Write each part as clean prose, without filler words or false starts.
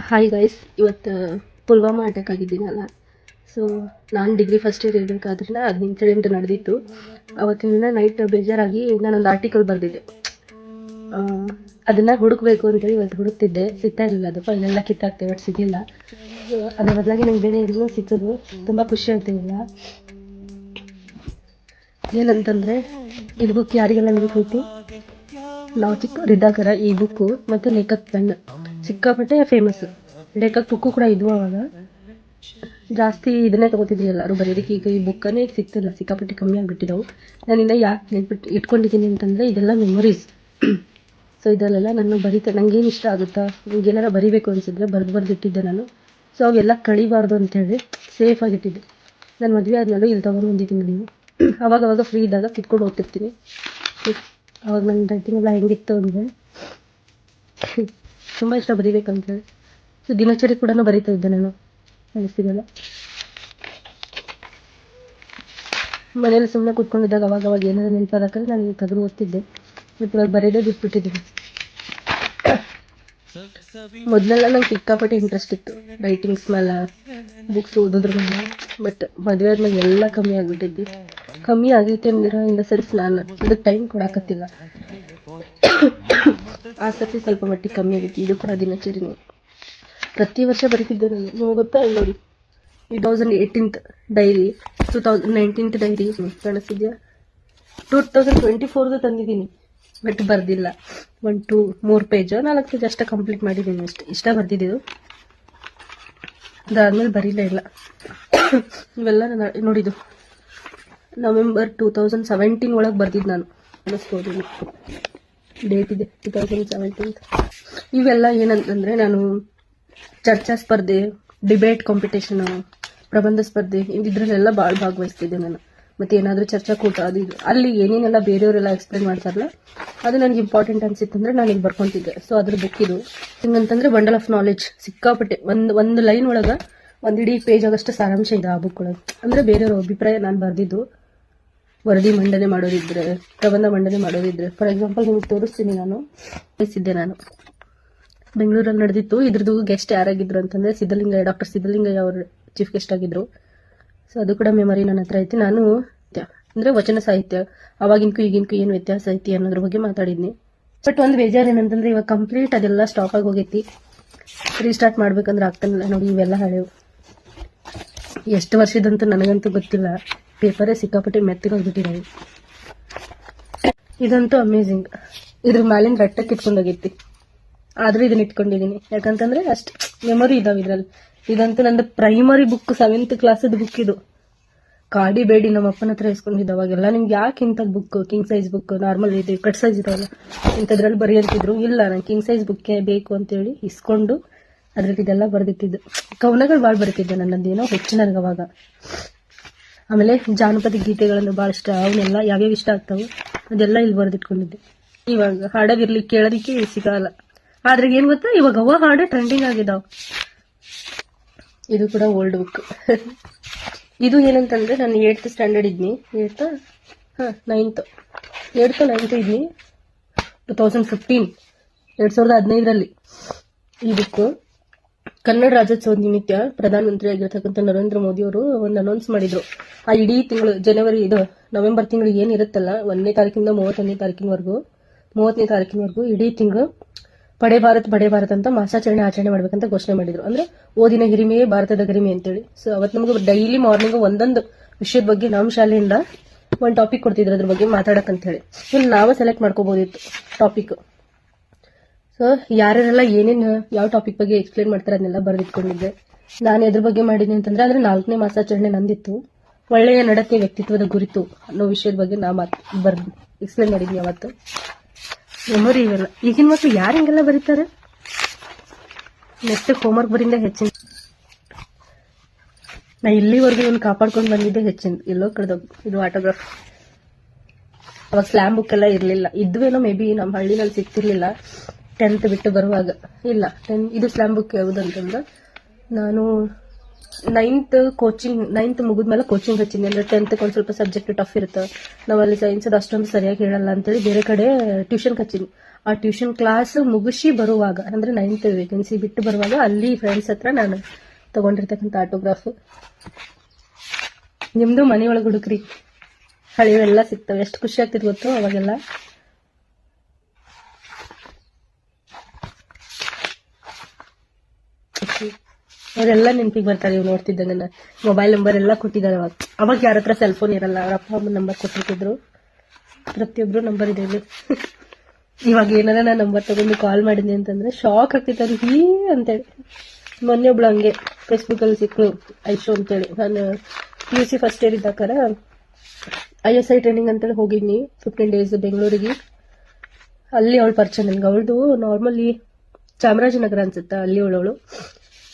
Hi guys, ಇವತ್ತು Pulwama attack ಆಗಿದ್ದೀನಲ್ಲ. So ನಾನು degree first year ಇರಬೇಕಾದ್ರೆ ಅದು ಇನ್ಸಿಡೆಂಟ್ ನಡೆದಿತ್ತು. ಅವತ್ತಿನ ದಿನ ನೈಟ್ ಬೇಜಾರಾಗಿ ನಾನೊಂದು ಆರ್ಟಿಕಲ್ ಬರೆದಿದ್ದೆ. ಅದನ್ನು ಹುಡುಕಬೇಕು ಅಂತೇಳಿ ಇವತ್ತು ಹುಡುಕ್ತಿದ್ದೆ. ಸಿಗ್ತಾ ಇರಲಿಲ್ಲ, ಅದು ಫೈಲೆಲ್ಲ ಕಿತ್ತಾಗ್ತೇವೆ, ಬಟ್ ಸಿಗಲಿಲ್ಲ. ಅದ್ರ ಬದಲಾಗಿ ನಂಗೆ ಬೇರೆ ಎಲ್ಲೂ ಸಿಕ್ಕಿದ್ರು ತುಂಬ ಖುಷಿ ಆಗ್ತಿಲ್ಲ. ಏನಂತಂದರೆ ಇದು ಬುಕ್ ಯಾರಿಗೆಲ್ಲ ನೆನಪೈತಿ, ನಾವು ಚಿಕ್ಕವರಿದ್ದಾಗರ ಈ ಬುಕ್ಕು ಮತ್ತು ಲೇಖಕ್ ಪೆನ್ ಸಿಕ್ಕಾಪಟ್ಟೆ ಫೇಮಸ್. ಲೇಖಕ್ ಬುಕ್ಕು ಕೂಡ ಇದ್ವು. ಅವಾಗ ಜಾಸ್ತಿ ಇದನ್ನೇ ತೊಗೋತಿದ್ವಿ ಎಲ್ಲರೂ ಬರೆಯೋದಕ್ಕೆ. ಈಗ ಈ ಬುಕ್ಕನ್ನೇ ಸಿಗ್ತಿಲ್ಲ, ಸಿಕ್ಕಾಪಟ್ಟೆ ಕಮ್ಮಿ ಆಗಿಬಿಟ್ಟಿದ್ದವು. ನಾನಿನ್ನ ಯಾಕೆ ನೆನ್ಪಿಟ್ಟು ಇಟ್ಕೊಂಡಿದ್ದೀನಿ ಅಂತಂದರೆ ಇದೆಲ್ಲ ಮೆಮೊರೀಸ್. ಸೊ ಇದರಲ್ಲೆಲ್ಲ ನಾನು ನನಗೇನು ಇಷ್ಟ ಆಗುತ್ತಾ, ಈಗೆಲ್ಲಾರ ಬರಿಬೇಕು ಅನಿಸಿದ್ರೆ ಬರೆದಿಟ್ಟಿದ್ದೆ ನಾನು. ಸೊ ಅವೆಲ್ಲ ಕಳಿಬಾರ್ದು ಅಂತೇಳಿ ಸೇಫಾಗಿಟ್ಟಿದ್ದೆ. ನಾನು ಮದುವೆ ಆದಮೇಲೆ ಇಲ್ಲಿ ತೊಗೊಂಡ್ಬಂದಿದ್ದೀನಿ. ನೀವು ಅವಾಗವಾಗ ಫ್ರೀ ಇದ್ದಾಗ ಕಿತ್ಕೊಂಡು ಹೋಗ್ತಿರ್ತೀನಿ. ಅವಾಗ ನನ್ನ ರೈಟಿಂಗ್ ಎಲ್ಲ ಹೆಂಗಿತ್ತು ಅಂದರೆ ತುಂಬ ಇಷ್ಟ ಬರೀಬೇಕಂತೇಳಿ. ಸೊ ದಿನಚರಿ ಕೂಡ ಬರೀತಾ ಇದ್ದೆ ನಾನು, ಅನಿಸ್ತಿದ್ದಲ್ಲ. ಮನೇಲಿ ಸುಮ್ಮನೆ ಕೂತ್ಕೊಂಡಿದ್ದಾಗ ಅವಾಗ ಏನಾದರೂ ನೆನಪಾದಾಕಲ್ಲಿ ನಾನು ತೆಗೆದು ಓದ್ತಿದ್ದೆ. ಮತ್ತು ಇವಾಗ ಬರೆಯೋದೇ ಬಿಟ್ಬಿಟ್ಟಿದ್ದೀನಿ. ಮೊದಲೆಲ್ಲ ನಂಗೆ ಸಿಕ್ಕಾಪಟ್ಟೆ ಇಂಟ್ರೆಸ್ಟ್ ಇತ್ತು ರೈಟಿಂಗ್ಸ್ ಮೇಲೆ, ಬುಕ್ಸ್ ಓದೋದ್ರ ಮೇಲೆ. ಬಟ್ ಮದುವೆ ಆದ್ಮೇಲೆ ಎಲ್ಲ ಕಮ್ಮಿ ಆಗಿಬಿಟ್ಟಿದ್ದೆ. ಕಮ್ಮಿ ಆಗೈತೆ ಅಂದ್ರೆ ಇನ್ ದ ಸೆನ್ಸ್ ನಾನು ಅದಕ್ಕೆ ಟೈಮ್ ಕೊಡೋಕತ್ತಿಲ್ಲ. ಆಸಕ್ತಿ ಸ್ವಲ್ಪ ಮಟ್ಟಿಗೆ ಕಮ್ಮಿ ಆಗೈತಿ. ಇದು ಕೂಡ ದಿನಚರಿನೇ ಪ್ರತಿ ವರ್ಷ ಬರೀತಿದ್ದೆ ನಾನು. ನಿಮಗೆ ಗೊತ್ತಾ ನೋಡಿ, 2018 ಡೈರಿ, 2019 ಡೈರಿ ಕಾಣಿಸ್ತಿದ್ಯಾ. 2024 ತಂದಿದ್ದೀನಿ, ಬಟ್ ಬರ್ದಿಲ್ಲ. 3 ಪೇಜ್ 4 ಪೇಜ್ ಅಷ್ಟೇ ಕಂಪ್ಲೀಟ್ ಮಾಡಿದ್ದೀನಿ. ಇಷ್ಟ ಬರ್ದಿದ್ದು. ಅದಾದ್ಮೇಲೆ ಬರೀಲೇ ಇಲ್ಲ. ಇವೆಲ್ಲ ನೋಡಿದ್ದು ನವೆಂಬರ್ 2017 ಒಳಗೆ ಬರ್ದಿದ್ದು ನಾನು, ಅನ್ನಿಸ್ಬೋದು. ಡೇಟ್ ಇದೆ 2017. ಇವೆಲ್ಲ ಏನಂತಂದರೆ ನಾನು ಚರ್ಚಾ ಸ್ಪರ್ಧೆ, ಡಿಬೇಟ್ ಕಾಂಪಿಟೇಷನು, ಪ್ರಬಂಧ ಸ್ಪರ್ಧೆ ಇದರಲ್ಲೆಲ್ಲ ಭಾಳ ಭಾಗವಹಿಸ್ತಿದ್ದೆ ನಾನು. ಮತ್ತು ಏನಾದರೂ ಚರ್ಚಾಕೂಟ ಅದು ಇದು ಅಲ್ಲಿ ಏನೇನೆಲ್ಲ ಬೇರೆಯವರೆಲ್ಲ ಎಕ್ಸ್ಪ್ಲೇನ್ ಮಾಡ್ತಾರಲ್ಲ, ಅದು ನನಗೆ ಇಂಪಾರ್ಟೆಂಟ್ ಅನಿಸಿತ್ತಂದರೆ ನಾನು ಈಗ ಬರ್ಕೊತಿದ್ದೆ. ಸೊ ಅದ್ರ ಬುಕ್ ಇದು. ಹಿಂಗಂತಂದರೆ ಬಂಡಲ್ ಆಫ್ ನಾಲೆಡ್ಜ್. ಸಿಕ್ಕಾಪಟ್ಟೆ ಒಂದು ಲೈನ್ ಒಳಗೆ ಒಂದು ಇಡೀ ಪೇಜ್ ಆಗಷ್ಟು ಸಾರಾಂಶ ಇದೆ ಆ ಬುಕ್ ಒಳಗೆ. ಅಂದರೆ ಬೇರೆಯವ್ರ ಅಭಿಪ್ರಾಯ ನಾನು ಬರೆದಿದ್ದು. ವರದಿ ಮಂಡನೆ ಮಾಡೋದಿದ್ರೆ, ಪ್ರಬಂಧ ಮಂಡನೆ ಮಾಡೋದಿದ್ರೆ, ಫಾರ್ ಎಕ್ಸಾಂಪಲ್ ನಿಮಗೆ ತೋರಿಸ್ತೀನಿ. ನಾನು ನಾನು ಬೆಂಗಳೂರಲ್ಲಿ ನಡೆದಿತ್ತು. ಇದ್ರದ್ದು ಗೆಸ್ಟ್ ಯಾರಾಗಿದ್ರು ಅಂತಂದರೆ ಸಿದ್ಧಲಿಂಗಯ್ಯ, ಡಾಕ್ಟರ್ ಸಿದ್ಧಲಿಂಗಯ್ಯ ಅವರು ಚೀಫ್ ಗೆಸ್ಟ್ ಆಗಿದ್ರು. ಸೊ ಅದು ಕೂಡ ಮೆಮೊರಿ ನನ್ನ ಹತ್ರ ಐತಿ. ನಾನು ಅಂದರೆ ವಚನ ಸಾಹಿತ್ಯ ಅವಾಗಿನ್ಕು ಈಗಿನ್ಕು ಏನು ವ್ಯತ್ಯಾಸ ಐತಿ ಅನ್ನೋದ್ರ ಬಗ್ಗೆ ಮಾತಾಡಿದ್ನಿ. ಬಟ್ ಒಂದು ಬೇಜಾರು ಏನಂತಂದರೆ ಇವಾಗ ಕಂಪ್ಲೀಟ್ ಅದೆಲ್ಲ ಸ್ಟಾಪ್ ಆಗಿ ಹೋಗೈತಿ. ರೀಸ್ಟಾರ್ಟ್ ಮಾಡ್ಬೇಕಂದ್ರೆ ಆಗ್ತಾನಿಲ್ಲ. ನೋಡಿ ಇವೆಲ್ಲ ಹಳೆವು, ಎಷ್ಟು ವರ್ಷದಂತೂ ನನಗಂತೂ ಗೊತ್ತಿಲ್ಲ. ಪೇಪರೇ ಸಿಕ್ಕಾಪಟ್ಟೆ ಮೆತ್ತಗೋಗ್ಬಿಟ್ಟಿದ್ದಾವೆ. ಇದಂತೂ ಅಮೇಝಿಂಗ್. ಇದ್ರ ಮೇಲಿಂದ ರಟ್ಟಕ್ಕೆ ಇಟ್ಕೊಂಡೋಗೈತಿ. ಆದರೂ ಇದನ್ನ ಇಟ್ಕೊಂಡಿದ್ದೀನಿ ಯಾಕಂತಂದ್ರೆ ಅಷ್ಟು ಮೆಮೊರಿ ಇದಾವೆ ಇದ್ರಲ್ಲಿ. ಇದಂತೂ ನಂದು ಪ್ರೈಮರಿ ಬುಕ್, 7th ಕ್ಲಾಸದ ಬುಕ್ ಇದು. ಕಾಡಿ ಬೇಡಿ ನಮ್ಮ ಅಪ್ಪನ ಹತ್ರ ಇಸ್ಕೊಂಡಿದ್ದ. ಅವಾಗೆಲ್ಲ ನಿಮ್ಗೆ ಯಾಕೆ ಇಂಥದ್ದು book, king size book, normal ಇದು ಕಟ್ ಸೈಜ್ ಇದಾವಲ್ಲ ಇಂಥದ್ರಲ್ಲಿ ಬರೆಯಂತಿದ್ರು. ಇಲ್ಲ, ನಾನು ಕಿಂಗ್ ಸೈಜ್ ಬುಕ್ಕೇ ಬೇಕು ಅಂತೇಳಿ ಇಸ್ಕೊಂಡು ಅದ್ರಲ್ಲಿ ಇದೆಲ್ಲ ಬರೆದಿಟ್ಟಿದ್ದು. ಕವನಗಳು ಭಾಳ ಬರೀತಿದ್ದೆ ನನ್ನದೇನೋ ಹೆಚ್ಚು ನನಗೆ ಅವಾಗ. ಆಮೇಲೆ ಜಾನಪದ ಗೀತೆಗಳನ್ನು ಭಾಳ ಇಷ್ಟ. ಅವನ್ನೆಲ್ಲ ಯಾವ್ಯಾವ ಇಷ್ಟ ಆಗ್ತಾವೆ ಅದೆಲ್ಲ ಇಲ್ಲಿ ಬರೆದಿಟ್ಕೊಂಡಿದ್ದೆ. ಇವಾಗ ಹಾಡೋದಿರ್ಲಿ ಕೇಳೋದಕ್ಕೆ ಸಿಗಲ್ಲ. ಆದ್ರೆ ಏನು ಗೊತ್ತಾ, ಇವಾಗ ಅವ ಹಾಡು ಟ್ರೆಂಡಿಂಗ್ ಆಗಿದಾವ. ಇದು ಕೂಡ ಓಲ್ಡ್ ಬುಕ್. ಇದು ಏನಂತಂದ್ರೆ ನಾನು 8th ಸ್ಟ್ಯಾಂಡರ್ಡ್ ಇದ್ನಿ. 9th ಇದ್ನಿ. 2015 ಈ ಬುಕ್. ಕನ್ನಡ ರಾಜ್ಯೋತ್ಸವ ನಿಮಿತ್ತ ಪ್ರಧಾನಮಂತ್ರಿ ಆಗಿರ್ತಕ್ಕಂಥ ನರೇಂದ್ರ ಮೋದಿ ಅವರು ಒಂದು ಅನೌನ್ಸ್ ಮಾಡಿದ್ರು. ಆ ಇಡೀ ತಿಂಗಳು ನವೆಂಬರ್ ತಿಂಗಳು ಏನಿರುತ್ತಲ್ಲ, 1ನೇ ತಾರೀಕಿಂದ 31ನೇ ತಾರೀಕಿನವರೆಗೂ ಇಡೀ ತಿಂಗಳು ಪಡೆ ಭಾರತ್ ಅಂತ ಮಾಸಾಚರಣೆ ಮಾಡ್ಬೇಕಂತ ಘೋಷಣೆ ಮಾಡಿದ್ರು. ಅಂದ್ರೆ ಓದಿನ ಹಿರಿಮೆಯೇ ಭಾರತದ ಗರಿಮೆ ಅಂತೇಳಿ. ಸೊ ಅವತ್ತು ನಮ್ಗೆ ಡೈಲಿ ಮಾರ್ನಿಂಗ್ ಒಂದೊಂದು ವಿಷಯದ ಬಗ್ಗೆ ನಮ್ಮ ಶಾಲೆಯಿಂದ ಒಂದು ಟಾಪಿಕ್ ಕೊಡ್ತಿದ್ರು, ಅದ್ರ ಬಗ್ಗೆ ಮಾತಾಡಕ್ ಹೇಳಿ. ಇಲ್ಲಿ ನಾವೇ ಸೆಲೆಕ್ಟ್ ಮಾಡ್ಕೋಬಹುದಿತ್ತು ಟಾಪಿಕ್. ಸೊ ಯಾರೆಲ್ಲ ಏನೇನು ಯಾವ ಟಾಪಿಕ್ ಬಗ್ಗೆ ಎಕ್ಸ್ಪ್ಲೇನ್ ಮಾಡ್ತಾರೆ ಅದನ್ನೆಲ್ಲ ಬರೆದಿಟ್ಕೊಂಡಿದ್ದೆ. ನಾನು ಎದ್ರ ಬಗ್ಗೆ ಮಾಡಿದ್ದೀನಿ ಅಂತಂದ್ರೆ, ಅಂದ್ರೆ 4ನೇ ಮಾಸಾಚರಣೆ ನಂದಿತ್ತು. ಒಳ್ಳೆಯ ನಡತೆ ವ್ಯಕ್ತಿತ್ವದ ಗುರಿತು ಅನ್ನೋ ವಿಷಯದ ಬಗ್ಗೆ ನಾ ಎಕ್ಸ್ಪ್ಲೇನ್ ಮಾಡಿದ್ದೀನಿ ಅವತ್ತು. ಮೆಮೊರಿ ಇವೆಲ್ಲ. ಈಗಿನ ಮಕ್ಕಳು ಯಾರು ಹಿಂಗೆಲ್ಲ ಬರೀತಾರೆ? ನೆಕ್ಸ್ಟ್ ಹೋಮ್ವರ್ಕ್ ಬರಿಂದ ಹೆಚ್ಚಿನ. ನಾ ಇಲ್ಲಿವರೆಗೂ ಇವನು ಕಾಪಾಡ್ಕೊಂಡು ಬಂದಿದ್ದೆ ಹೆಚ್ಚಿನ. ಎಲ್ಲೋ ಕಳೆದೋಗ್ ಇದು ಆಟೋಗ್ರಾಫ್. ಅವಾಗ ಸ್ಲ್ಯಾಮ್ ಬುಕ್ ಎಲ್ಲ ಇರಲಿಲ್ಲ. ಇದ್ವೇನೋ ಮೇ ಬಿ ನಮ್ಮ ಹಳ್ಳಿನಲ್ಲಿ ಸಿಗ್ತಿರ್ಲಿಲ್ಲ 10th ಬಿಟ್ಟು ಬರುವಾಗ. ಇಲ್ಲ, ಇದು ಸ್ಲ್ಯಾಮ್ ಬುಕ್ ಯಾವುದಂತಂದ್ರೆ ನಾನು 9th ಮುಗಿದ್ಮೇಲೆ ಕೋಚಿಂಗ್ ಹಚ್ಚಿದ್ದೆ. ಅಂದ್ರೆ 10th ಒಂದು ಸ್ವಲ್ಪ ಸಬ್ಜೆಕ್ಟ್ ಟಫ್ ಇರುತ್ತೆ. ನಾವಲ್ಲಿ ಸೈನ್ಸ್ ಅಷ್ಟೊಂದು ಸರಿಯಾಗಿ ಹೇಳಲ್ಲ ಅಂತೇಳಿ ಬೇರೆ ಕಡೆ ಟ್ಯೂಷನ್ ಹಚ್ಚಿದ್ವಿ. ಆ ಟ್ಯೂಷನ್ ಕ್ಲಾಸ್ ಮುಗಿಸಿ ಬರುವಾಗ ಅಂದ್ರೆ 9th ವೇಕೆನ್ಸಿ ಬಿಟ್ಟು ಬರುವಾಗ ಅಲ್ಲಿ ಫ್ರೆಂಡ್ಸ್ ಹತ್ರ ನಾನು ತಗೊಂಡಿರ್ತಕ್ಕಂಥ ಆಟೋಗ್ರಾಫ್. ನಿಮ್ದು ಮನೆಯೊಳಗೆ ಹುಡುಕ್ರಿ, ಹಳೆವೆಲ್ಲ ಸಿಗ್ತವೆ. ಎಷ್ಟು ಖುಷಿ ಆಗ್ತಿತ್ತು ಗೊತ್ತು ಅವಾಗೆಲ್ಲ. ಅವರೆಲ್ಲ ನೆನಪಿಗೆ ಬರ್ತಾರೆ ಇವ್ ನೋಡ್ತಿದ್ದಂಗ. ಮೊಬೈಲ್ ನಂಬರ್ ಎಲ್ಲ ಕೊಟ್ಟಿದ್ದಾರೆ ಅವಾಗ ಯಾರ ಹತ್ರ ಸೆಲ್ ಫೋನ್ ಇರಲ್ಲ, ಅವ್ರ ಅಪ್ಪ ಅಮ್ಮ ನಂಬರ್ ಕೊಟ್ಟಿರ್ತಿದ್ರು. ಪ್ರತಿಯೊಬ್ರು ನಂಬರ್ ಇದೆ ಇಲ್ಲಿ. ಇವಾಗ ಏನಾರ ನಾ ನಂಬರ್ ತಗೊಂಡು ಕಾಲ್ ಮಾಡಿದ್ನಿ ಅಂತಂದ್ರೆ ಶಾಕ್ ಆಗ್ತಿತ್ತು ಅದು ಹೀ ಅಂತೇಳಿ. ಮೊನ್ನೆ ಒಬ್ಳು ಹಂಗೆ ಫೇಸ್ಬುಕ್ ಅಲ್ಲಿ ಸಿಕ್ಕು, ಐಶೋ ಅಂತೇಳಿ. ನಾನು PUC ಫಸ್ಟ್ ಇಯರ್ ಇದ್ದಾಕಾರ ISI ಟ್ರೈನಿಂಗ್ ಅಂತೇಳಿ ಹೋಗಿದ್ನಿ 15 days ಬೆಂಗಳೂರಿಗೆ. ಅಲ್ಲಿ ಅವಳು ಪರಿಚಯ ನನ್ಗೆ. ಅವಳದು ನಾರ್ಮಲಿ ಚಾಮರಾಜನಗರ ಅನ್ಸುತ್ತೆ, ಅಲ್ಲಿ ಅವಳು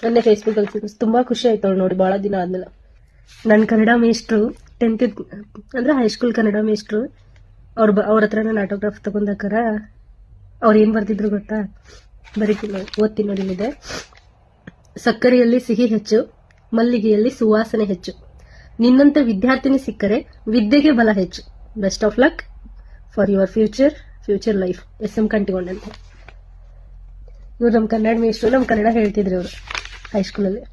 ನನ್ನೇ ಫೇಸ್ಬುಕ್ ಅಲ್ಲಿ ಸಿಕ್ಕ. ತುಂಬಾ ಖುಷಿ ಆಯ್ತು ಅವಳು ನೋಡಿ ಬಹಳ ದಿನ ಆದ್ಮೇಲೆ. ನನ್ನ ಕನ್ನಡ ಮೇಷ್ಟ್ರು 10th ಅಂದ್ರೆ ಹೈಸ್ಕೂಲ್ ಕನ್ನಡ ಮೇಷ್ಟ್ರು ಅವ್ರ ಹತ್ರ ನಾನು ಆಟೋಗ್ರಾಫ್ ತಗೊಂಡಾಕಾರ ಅವ್ರು ಏನ್ ಬರ್ತಿದ್ರು ಗೊತ್ತಾ? ಬರೀತೀನಿ, ಓದ್ತೀನಿ ನೋಡಿ ಇದೆ. ಸಕ್ಕರೆಯಲ್ಲಿ ಸಿಹಿ ಹೆಚ್ಚು, ಮಲ್ಲಿಗೆಯಲ್ಲಿ ಸುವಾಸನೆ ಹೆಚ್ಚು, ನಿನ್ನಂತ ವಿದ್ಯಾರ್ಥಿನಿ ಸಿಕ್ಕರೆ ವಿದ್ಯೆಗೆ ಬಲ ಹೆಚ್ಚು, best of luck for your future life. SM ಕಂಟಿಗೊಂಡ್ ಅಂತ. ಇವ್ರು ನಮ್ಮ ಕನ್ನಡ ಮೇಷ್ಟ್ರು, ನಮ್ಮ ಕನ್ನಡ ಹೇಳ್ತಿದ್ರು ಅವರು ಹೈಸ್ಕೂಲಲ್ಲಿ.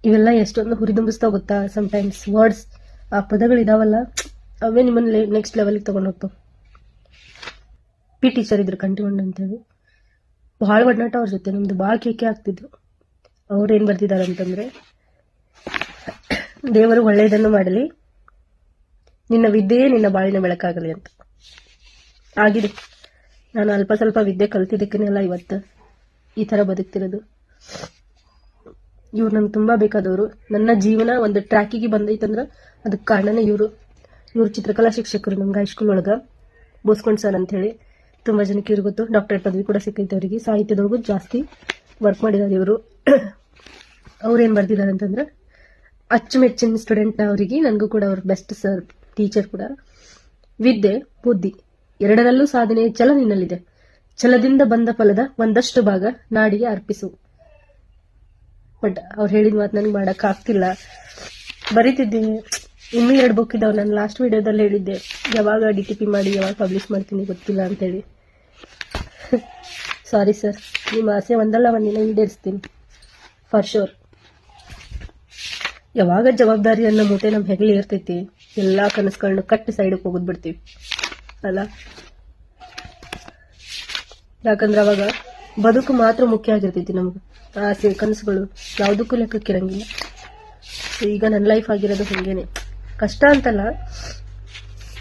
ಇವೆಲ್ಲ ಎಷ್ಟೊಂದು ಹುರಿದುಂಬಿಸ್ತಾವ ಗೊತ್ತಾ? ಸಮಟೈಮ್ಸ್ ವರ್ಡ್ಸ್, ಆ ಪದಗಳಿದಾವಲ್ಲ ಅವೇ ನಿಮ್ಮನ್ನ ನೆಕ್ಸ್ಟ್ ಲೆವೆಲ್ಗೆ ತಗೊಂಡು ಹೋಗ್ತಾವ. ಟೀಚರ್ ಇದ್ರು ಕಂಟಿಗೊಂಡ್ ಅಂತೇಳಿ, ಭಾಳ ಒಡನಾಟ ಅವ್ರ ಜೊತೆ ನಮ್ದು. ಭಾಳ ಕೇಕೆ ಆಗ್ತಿದ್ರು. ಅವ್ರು ಏನ್ ಬರ್ತಿದಾರೆ ಅಂತಂದ್ರೆ, ದೇವರು ಒಳ್ಳೆಯದನ್ನು ಮಾಡಲಿ, ನಿನ್ನ ವಿದ್ಯೆಯೇ ನಿನ್ನ ಬಾಳಿನ ಬೆಳಕಾಗಲಿ ಅಂತ. ಆಗಿದೆ. ನಾನು ಅಲ್ಪ ಸ್ವಲ್ಪ ವಿದ್ಯೆ ಕಲ್ತಿದ್ದಕ್ಕೇನೆಲ್ಲ ಇವತ್ತು ಈ ತರ ಬದುಕ್ತಿರೋದು. ಇವ್ರು ನನ್ಗೆ ತುಂಬಾ ಬೇಕಾದವರು. ನನ್ನ ಜೀವನ ಒಂದು ಟ್ರ್ಯಾಕಿಗೆ ಬಂದೈತಂದ್ರ ಅದಕ್ಕೆ ಕಾರಣನೇ ಇವ್ರು ಚಿತ್ರಕಲಾ ಶಿಕ್ಷಕರು ನಮ್ಗೆ ಹೈಸ್ಕೂಲ್ ಒಳಗ, ಬೋಸ್ಕೊಂಡ್ ಸರ್ ಅಂತ ಹೇಳಿ. ತುಂಬಾ ಜನಕ್ಕೆ ಇವ್ರು ಗೊತ್ತು. ಡಾಕ್ಟರೇಟ್ ಪದವಿ ಕೂಡ ಸಿಕ್ಕೈತೆ ಅವರಿಗೆ. ಸಾಹಿತ್ಯದೊಳಗೂ ಜಾಸ್ತಿ ವರ್ಕ್ ಮಾಡಿದ್ದಾರೆ ಇವರು. ಅವ್ರೇನ್ ಬರ್ತಿದ್ದಾರೆ ಅಂತಂದ್ರೆ, ಅಚ್ಚುಮೆಚ್ಚಿನ ಸ್ಟೂಡೆಂಟ್ ಅವರಿಗೆ, ನನಗೂ ಕೂಡ ಅವ್ರ ಬೆಸ್ಟ್ ಸರ್, ಟೀಚರ್ ಕೂಡ. ವಿದ್ಯೆ ಬುದ್ಧಿ ಎರಡರಲ್ಲೂ ಸಾಧನೆ ಛಲ ನಿನ್ನಲ್ಲಿದೆ, ಛಲದಿಂದ ಬಂದ ಫಲದ ಒಂದಷ್ಟು ಭಾಗ ನಾಡಿಗೆ ಅರ್ಪಿಸು. ಬಟ್ ಅವ್ರು ಹೇಳಿದ ಮಾತು ನನಗೆ ಮಾಡಕ್ ಆಗ್ತಿಲ್ಲ. ಬರೀತಿದ್ದೆ. ಇನ್ನೂ 2 ಬುಕ್ ಇದಾವೆ. ನಾನು ಲಾಸ್ಟ್ ವಿಡಿಯೋದಲ್ಲಿ ಹೇಳಿದ್ದೆ ಯಾವಾಗ DTP ಮಾಡಿ ಯಾವಾಗ ಪಬ್ಲಿಷ್ ಮಾಡ್ತೀನಿ ಗೊತ್ತಿಲ್ಲ ಅಂತೇಳಿ. ಸಾರಿ ಸರ್, ನಿಮ್ಮ ಆಸೆ ಒಂದಲ್ಲ ಒಂದಿನ ಈಡೇರಿಸ್ತೀನಿ ಫಾರ್ ಶೋರ್. ಯಾವಾಗ ಜವಾಬ್ದಾರಿ ಅನ್ನೋ ಮೂಟೆ ನಮ್ ಹೆಗಲಿ ಇರ್ತೈತಿ, ಎಲ್ಲಾ ಕನಸುಗಳನ್ನ ಕಟ್ಟಿ ಸೈಡ್ಗೆ ಹೋಗೋದ್ ಬಿಡ್ತೀವಿ ಅಲ್ಲ. ಯಾಕಂದ್ರೆ ಅವಾಗ ಬದುಕು ಮಾತ್ರ ಮುಖ್ಯ ಆಗಿರ್ತೈತಿ ನಮ್ಗೆ. ಆಸೆ ಕನಸುಗಳು ಯಾವುದಕ್ಕೂ ಲೆಕ್ಕಕ್ಕಿರಂಗಿಲ್ಲ. ಈಗ ನನ್ನ ಲೈಫ್ ಆಗಿರೋದು ಹಂಗೇನೆ. ಕಷ್ಟ ಅಂತಲ್ಲ,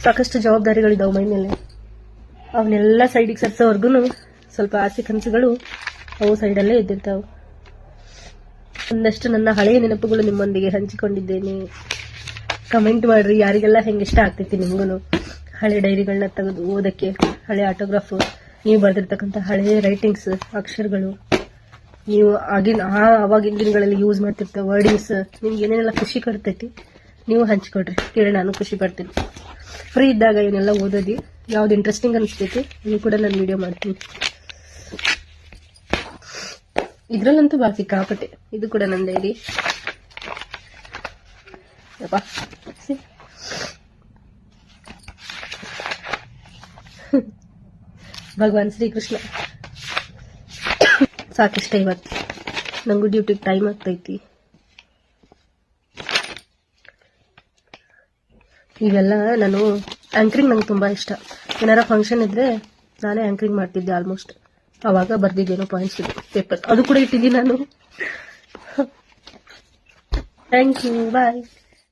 ಸಾಕಷ್ಟು ಜವಾಬ್ದಾರಿಗಳಿದಾವೆ ಮೈ ಮೇಲೆ. ಅವನ್ನೆಲ್ಲ ಸೈಡಿಗೆ ಸರ್ಸೋವರ್ಗು ಸ್ವಲ್ಪ ಆಸೆ ಕನಸುಗಳು ಅವು ಸೈಡಲ್ಲೇ ಇದ್ದಿರ್ತಾವೆ. ಒಂದಷ್ಟು ನನ್ನ ಹಳೆಯ ನೆನಪುಗಳು ನಿಮ್ಮೊಂದಿಗೆ ಹಂಚಿಕೊಂಡಿದ್ದೇನೆ. ಕಮೆಂಟ್ ಮಾಡ್ರಿ ಯಾರಿಗೆಲ್ಲ ಹೆಂಗೆ ಇಷ್ಟ ಆಗ್ತೈತಿ ನಿಮ್ಗೂ. ಹಳೆ ಡೈರಿಗಳನ್ನ ತೆಗೆದು ಓದಕ್ಕೆ, ಹಳೆ ಆಟೋಗ್ರಾಫ್, ನೀವು ಬರೆದಿರ್ತಕ್ಕಂಥ ಹಳೆ ರೈಟಿಂಗ್ಸ್, ಅಕ್ಷರಗಳು, ನೀವು ಅವಾಗಿನ ದಿನಗಳಲ್ಲಿ ಯೂಸ್ ಮಾಡ್ತಿರ್ತ ವರ್ಡಿಂಗ್ಸ್, ನಿಮ್ಗೆ ಏನೇನೆಲ್ಲ ಖುಷಿ ಕೊಡ್ತೈತಿ ನೀವು ಹಂಚ್ಕೊಡ್ರಿ, ಕೇಳಿ ನಾನು ಖುಷಿ ಪಡ್ತೀನಿ. ಫ್ರೀ ಇದ್ದಾಗ ಇವನ್ನೆಲ್ಲ ಓದೋದಿ, ಯಾವ್ದು ಇಂಟ್ರೆಸ್ಟಿಂಗ್ ಅನಿಸ್ತೈತಿ ನೀವು ಕೂಡ ನಾನು ವಿಡಿಯೋ ಮಾಡ್ತೀನಿ. ಇದ್ರಲ್ಲಂತೂ ಬಾ ಸಿಕ್ಕಾಪಟ್ಟೆ. ಇದು ಕೂಡ ನನ್ನ ಡೈರಿ. ಭಗವಾನ್ ಶ್ರೀಕೃಷ್ಣ. ಸಾಕಿಷ್ಟ ಇವತ್ತು, ನಂಗೂ ಡ್ಯೂಟಿಗೆ ಟೈಮ್ ಆಗ್ತೈತಿ. ಇವೆಲ್ಲ ನಾನು ಆಂಕರಿಂಗ್ ನಂಗೆ ತುಂಬಾ ಇಷ್ಟ. ಏನಾರ ಫಂಕ್ಷನ್ ಇದ್ರೆ ನಾನೇ ಆಂಕರಿಂಗ್ ಮಾಡ್ತಿದ್ದೆ ಆಲ್ಮೋಸ್ಟ್. ಅವಾಗ ಬರ್ದಿದ್ದೇನೋ ಪಾಯಿಂಟ್ಸ್ ಪೇಪರ್, ಅದು ಕೂಡ ಇಟ್ಟಿದ್ದೀನಿ ನಾನು. Thank you, bye.